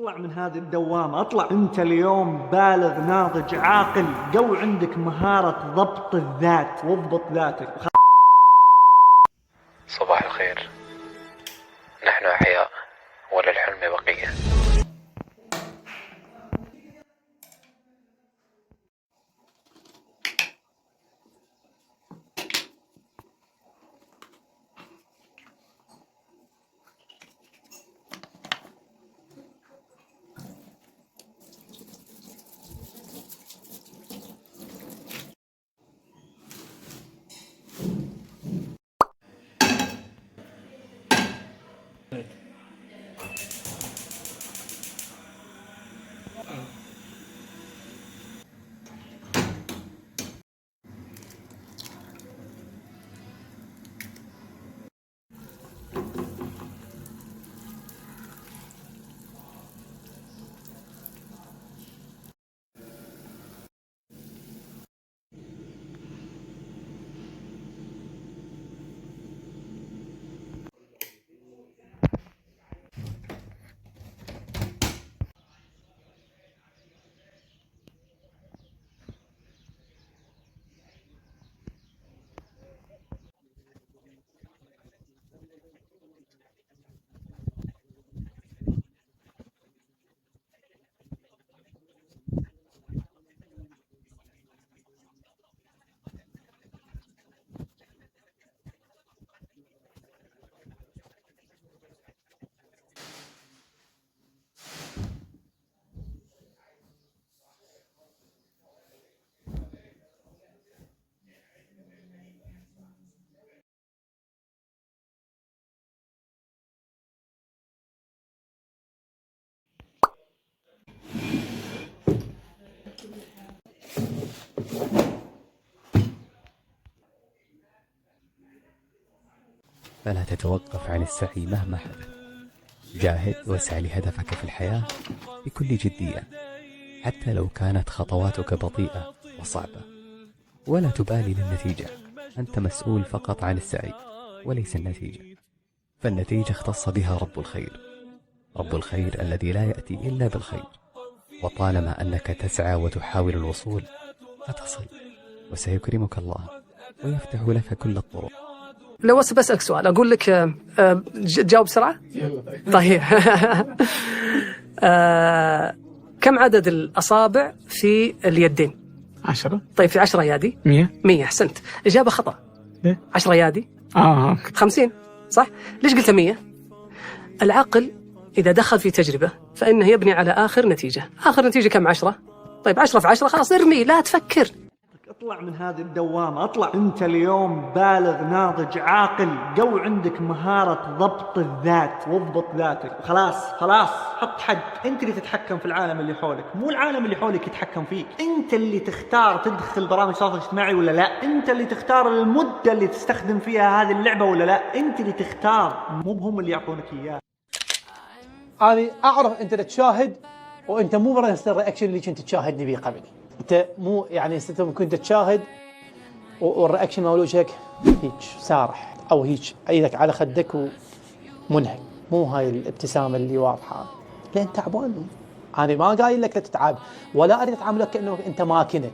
اطلع من هذه الدوامة، اطلع. انت اليوم بالغ ناضج عاقل، قو عندك مهارة ضبط الذات، واضبط ذاتك. صباح الخير. نحن أحياء وللحلم بقية. فلا تتوقف عن السعي مهما حدث. جاهد واسع لهدفك في الحياة بكل جدية، حتى لو كانت خطواتك بطيئة وصعبة. ولا تبالي للنتيجة، أنت مسؤول فقط عن السعي وليس النتيجة، فالنتيجة اختص بها رب الخير، رب الخير الذي لا يأتي إلا بالخير. وطالما أنك تسعى وتحاول الوصول فتصل، وسيكرمك الله ويفتح لك كل الطرق. لو بسألك سؤال أقول لك تجاوب بسرعة؟ طيب. كم عدد الأصابع في اليدين؟ 10. طيب في 10 أيادي؟ 100 أحسنت. إجابة خطأ. 10 أيادي 50 صح؟ ليش قلت 100؟ العقل إذا دخل في تجربة فإنه يبني على آخر نتيجة. آخر نتيجة كم؟ 10. طيب 10 في 10 خلاص ارمي، لا تفكر. اطلع من هذه الدوامة، اطلع. انت اليوم بالغ ناضج عاقل، قو عندك مهارة ضبط الذات، واضبط ذاتك. خلاص حط حد. انت اللي تتحكم في العالم اللي حولك، مو العالم اللي حولك يتحكم فيك. انت اللي تختار تدخل برامج التواصل الاجتماعي ولا لا، انت اللي تختار المدة اللي تستخدم فيها هذه اللعبة ولا لا، انت اللي تختار، مو بهم اللي يعطونك اياه. أنا أعرف أنت تشاهد وأنت مو برنس الرياكشن اللي كنت تشاهدني به قبل. أنت مو يعني أنت ممكن تشاهد والرياكشن مال وجهك هيك سارح أو هيك أيدك على خدك ومنهك، مو هاي الابتسامة اللي واضحة، لأن تعبان. أنا ما قايل لك لا تتعب، ولا أريد أتعاملك كأنه أنت ماكينة،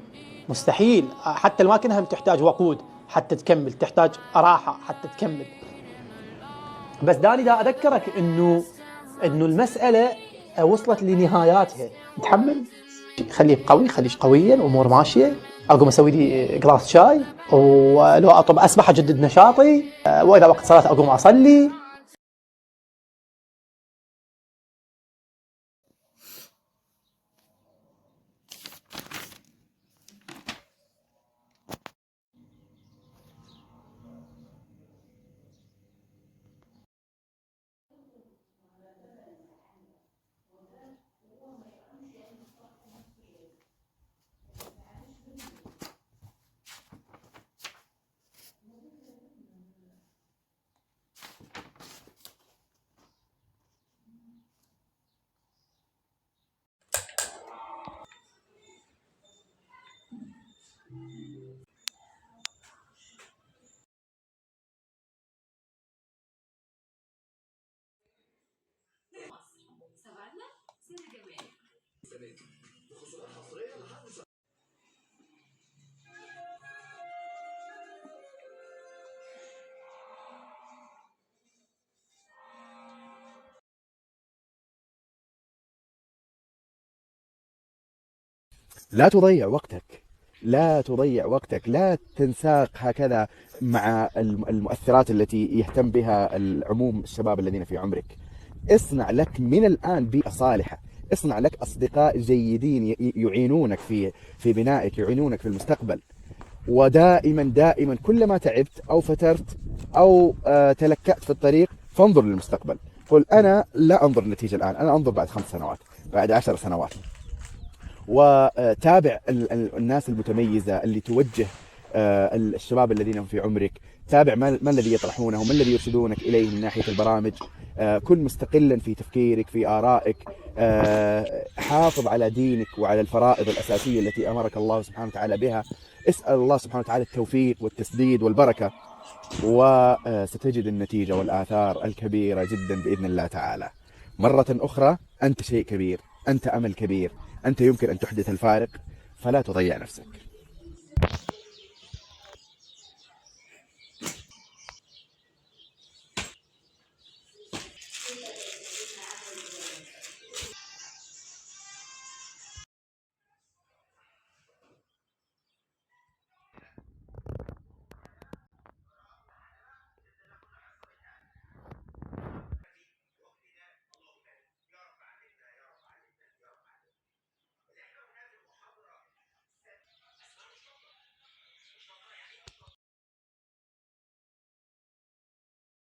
مستحيل. حتى الماكينة هم تحتاج وقود حتى تكمل، تحتاج راحة حتى تكمل. بس داني دا أذكرك إنه المسألة وصلت لنهاياتها. تحمل، خليه قوي، خليش قويا، أمور ماشية. أقوم أسوي لي قلاص شاي، ولو أطب أسبح أجدد نشاطي، وإذا وقت صلاة أقوم أصلي. لا تضيع وقتك، لا تضيع وقتك، لا تنساق هكذا مع المؤثرات التي يهتم بها العموم الشباب الذين في عمرك. اصنع لك من الآن بيئة صالحة، اصنع لك أصدقاء جيدين يعينونك في بنائك، يعينونك في المستقبل. ودائما دائما كلما تعبت أو فترت أو تلكأت في الطريق فانظر للمستقبل. قل أنا لا أنظر النتيجة الآن، أنا أنظر بعد 5 سنوات، بعد 10 سنوات. وتابع الناس المتميزة اللي توجه الشباب الذين هم في عمرك، تابع ما الذي يطرحونه، ما الذي يرشدونك إليه من ناحية البرامج. كن مستقلا في تفكيرك، في آرائك. حافظ على دينك وعلى الفرائض الأساسية التي أمرك الله سبحانه وتعالى بها. اسأل الله سبحانه وتعالى التوفيق والتسديد والبركة، وستجد النتيجة والآثار الكبيرة جدا بإذن الله تعالى. مرة أخرى، أنت شيء كبير، أنت أمل كبير، أنت يمكن أن تحدث الفارق، فلا تضيع نفسك.